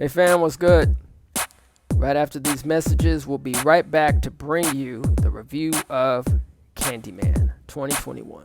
Hey fam, what's good? Right after these messages, we'll be right back to bring you the review of Candyman 2021.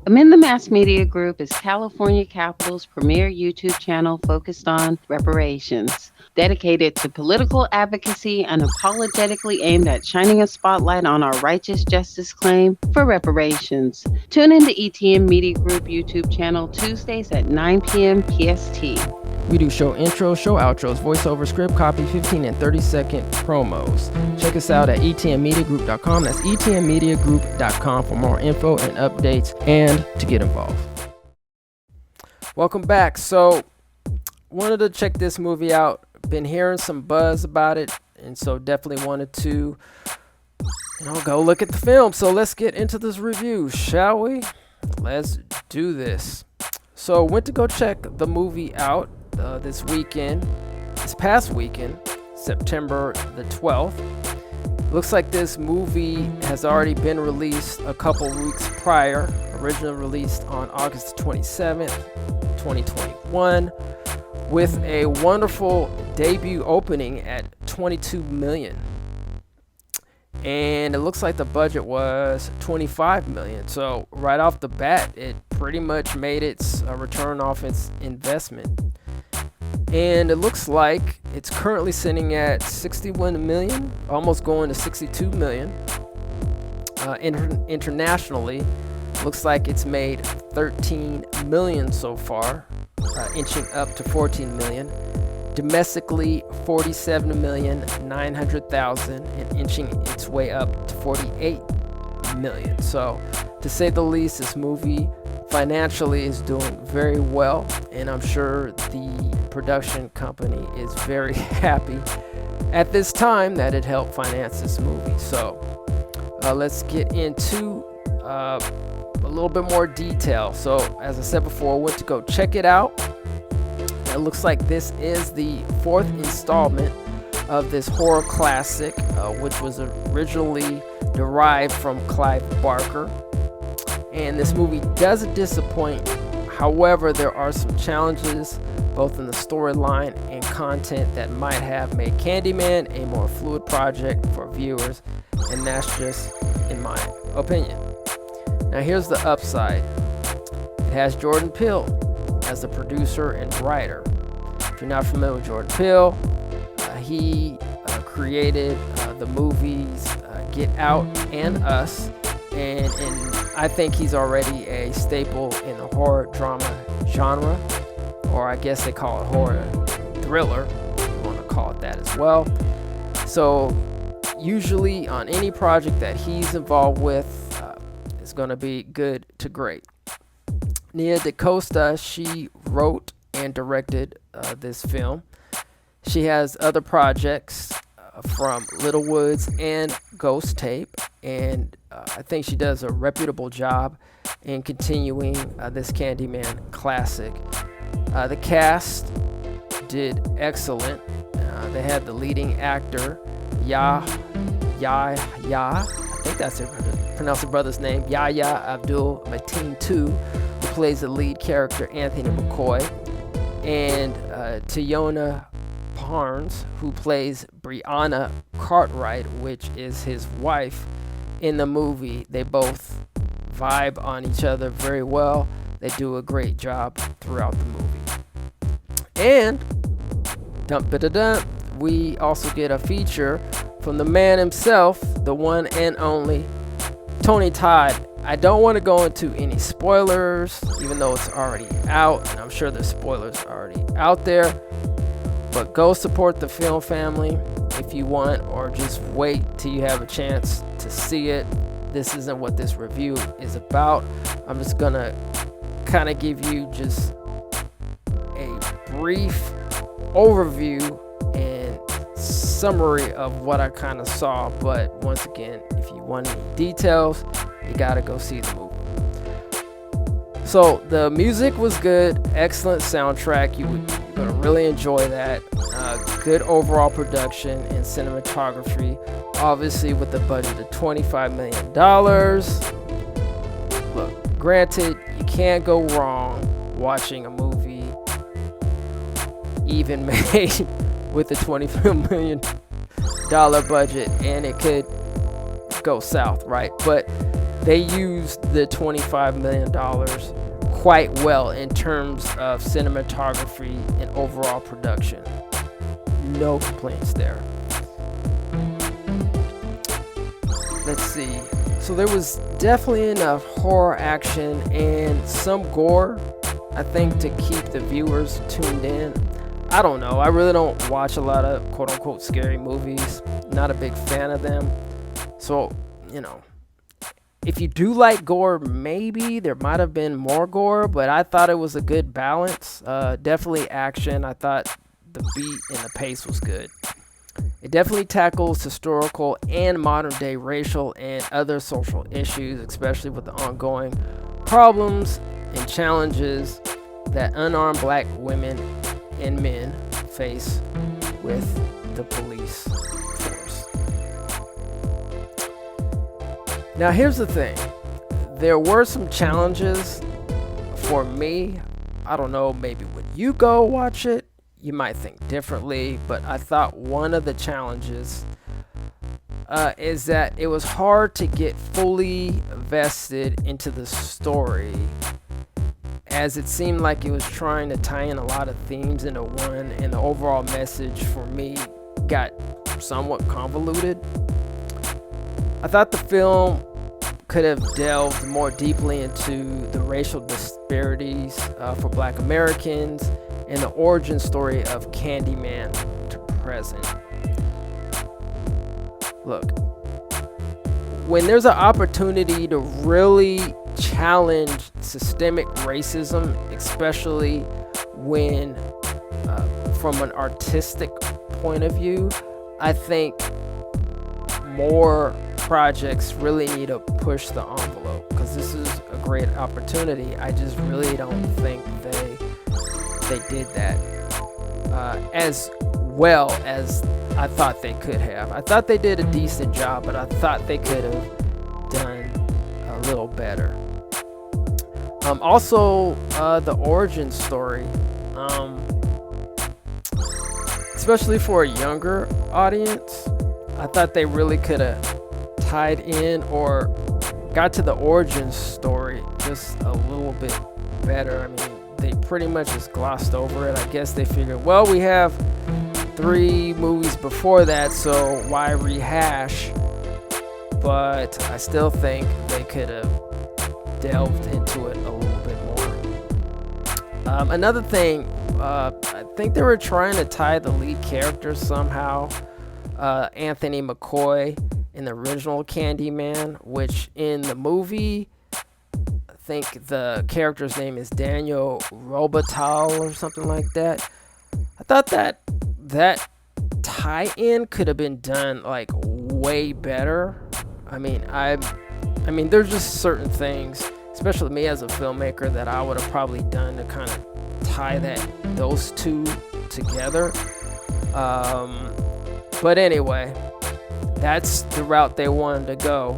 Amend the Mass Media Group is California Capital's premier YouTube channel focused on reparations, dedicated to political advocacy and unapologetically aimed at shining a spotlight on our righteous justice claim for reparations. Tune in to ETM Media Group YouTube channel Tuesdays at 9 p.m. PST. We do show intros, show outros, voiceover, script copy, 15 and 30-second promos. Check us out at etmmediagroup.com. That's etmmediagroup.com for more info and updates and to get involved. Welcome back. So, wanted to check this movie out. Been hearing some buzz about it, and so definitely wanted to, go look at the film. So let's get into this review, shall we? Let's do this. So, went to go check the movie out this past weekend, September the 12th. Looks like this movie has already been released a couple weeks prior, originally released on August 27th, 2021, with a wonderful debut opening at $22 million. And it looks like the budget was $25 million. So right off the bat, it pretty much made its return off its investment. And it looks like it's currently sitting at 61 million, almost going to 62 million. Internationally, looks like it's made 13 million so far, inching up to 14 million. Domestically, 47,900,000 and inching its way up to 48 million. So, to say the least, this movie financially is doing very well, and I'm sure the production company is very happy at this time that it helped finance this movie. So let's get into a little bit more detail. So as I said before, I went to go check it out. It looks like this is the fourth installment of this horror classic, which was originally derived from Clive Barker. And this movie doesn't disappoint. However, there are some challenges both in the storyline and content that might have made Candyman a more fluid project for viewers, and that's just in my opinion. Now here's the upside. It has Jordan Peele as the producer and writer. If you're not familiar with Jordan Peele, he created the movies Get Out and Us, and I think he's already a staple in the horror drama genre, or I guess they call it horror thriller, if you want to call it that as well. So usually on any project that he's involved with, it's going to be good to great. Nia DaCosta, she wrote and directed this film. She has other projects from Little Woods and Ghost Tape, and I think she does a reputable job in continuing this Candyman classic. The cast did excellent. They had the leading actor, I think that's it, pronounce the brother's name, Yahya Abdul Mateen II, who plays the lead character, Anthony McCoy, and Teyona Parnes, who plays Brianna Cartwright, which is his wife in the movie. They both vibe on each other very well. They do a great job throughout the movie. And we also get a feature from the man himself, the one and only Tony Todd. I don't want to go into any spoilers, even though it's already out, and I'm sure the spoilers are already out there. But go support the film family if you want, or just wait till you have a chance to see it. This isn't what this review is about. I'm just gonna kind of give you just a brief overview and summary of what I kind of saw. But once again, if you want any details, you gotta go see the movie. So the music was good, excellent soundtrack. You're gonna really enjoy that. Good overall production and cinematography, obviously with the budget of $25 million. Look, granted, you can't go wrong watching a movie, even made with a $20 million budget, and it could go south, right? But they used the $25 million quite well in terms of cinematography and overall production. No complaints there. Let's see. So there was definitely enough horror action and some gore, I think, to keep the viewers tuned in. I don't know. I really don't watch a lot of quote-unquote scary movies. Not a big fan of them. So, if you do like gore, maybe there might have been more gore, but I thought it was a good balance. Definitely action. I thought the beat and the pace was good. It definitely tackles historical and modern day racial and other social issues, especially with the ongoing problems and challenges that unarmed black women and men face with the police force. Now, here's the thing. There were some challenges for me. I don't know, maybe when you go watch it, you might think differently, but I thought one of the challenges is that it was hard to get fully vested into the story, as it seemed like it was trying to tie in a lot of themes into one, and the overall message for me got somewhat convoluted. I thought the film could have delved more deeply into the racial disparities for Black Americans and the origin story of Candyman to present. Look, when there's an opportunity to really challenge systemic racism, especially when from an artistic point of view, I think more projects really need to push the envelope, because this is a great opportunity. I just really don't think they did that as well as I thought they could have. I thought they did a decent job, but I thought they could have done a little better. Also, the origin story, especially for a younger audience, I thought they really could have tied in or got to the origin story just a little bit better. I mean, they pretty much just glossed over it. I guess they figured, well, we have 3 movies before that, so why rehash? But I still think they could have delved into it a little bit more. Another thing, I think they were trying to tie the lead character somehow, Anthony McCoy, in the original Candyman, which in the movie, I think the character's name is Daniel Robital or something like that. I thought that tie-in could have been done like way better. I mean, there's just certain things, especially me as a filmmaker, that I would have probably done to kind of tie those two together. But anyway, that's the route they wanted to go,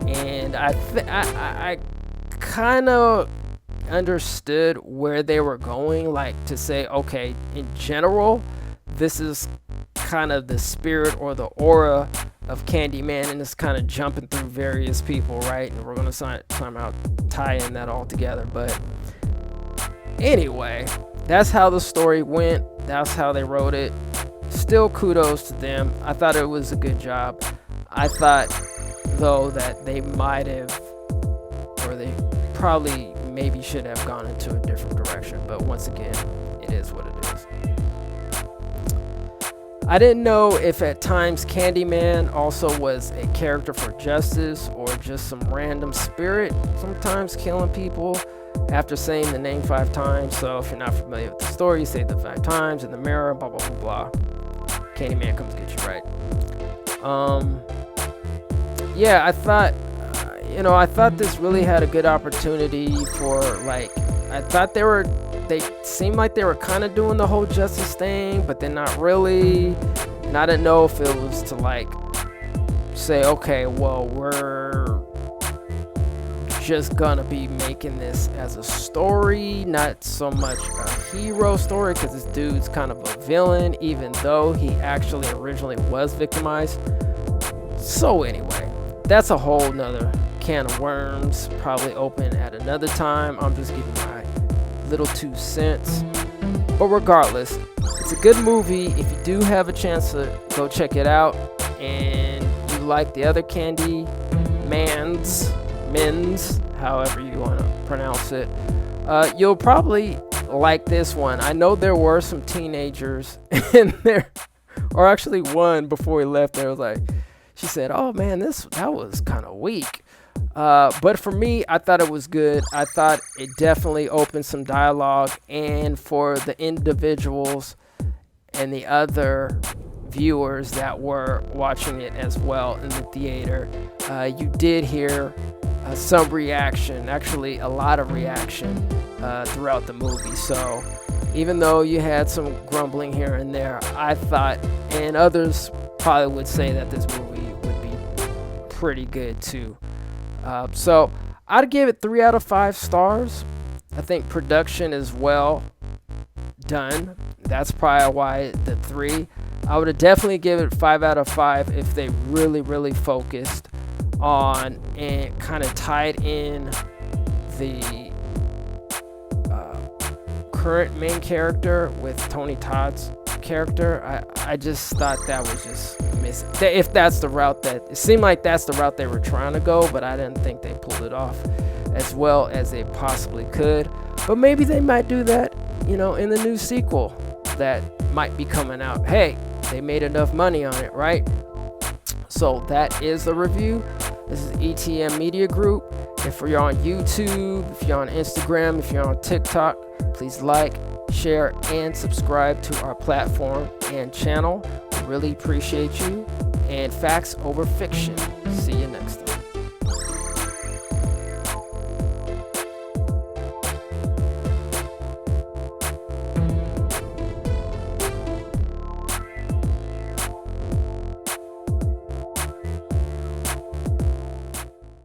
and I kind of understood where they were going, like to say, okay, in general, this is kind of the spirit or the aura of Candyman, and it's kind of jumping through various people, right? And we're going to somehow tie in that all together. But anyway, that's how the story went. That's how they wrote it. Still kudos to them. I thought it was a good job. I thought, though, that they might have, or they probably maybe should have gone into a different direction. But once again, it is what it is. I didn't know if at times Candyman also was a character for justice or just some random spirit, sometimes killing people after saying the name 5 times. So if you're not familiar with the story, you say it 5 times in the mirror, blah, blah, blah, blah. Candyman comes to get you, right? Yeah, I thought, I thought this really had a good opportunity for, like, I thought they seemed like they were kind of doing the whole justice thing, but then not really. And I didn't know if it was to, like, say, okay, well, we're just gonna be making this as a story, not so much a hero story, because this dude's kind of a villain, even though he actually originally was victimized. So anyway, that's a whole nother can of worms, probably open at another time. I'm just giving my little 2 cents. But regardless, it's a good movie. If you do have a chance to go check it out, and you like the other Candyman's, however you want to pronounce it, you'll probably like this one. I know there were some teenagers in there, or actually one before we left there was like, she said, "Oh man, that was kind of weak." But for me, I thought it was good. I thought it definitely opened some dialogue, and for the individuals and the other viewers that were watching it as well in the theater, you did hear some reaction, actually a lot of reaction throughout the movie. So even though you had some grumbling here and there, I thought, and others probably would say, that this movie would be pretty good too. So I'd give it 3 out of 5 stars. I think production is well done. That's probably why the 3. I would have definitely give it 5 out of 5 if they really focused on and kind of tied in the current main character with Tony Todd's character. I just thought that was just missing. If that's the route that it seemed like that's the route they were trying to go, but I didn't think they pulled it off as well as they possibly could. But maybe they might do that, in the new sequel that might be coming out. Hey, they made enough money on it, right? So that is the review. This is ETM Media Group. If you're on YouTube, if you're on Instagram, if you're on TikTok, please like, share, and subscribe to our platform and channel. We really appreciate you. And facts over fiction. See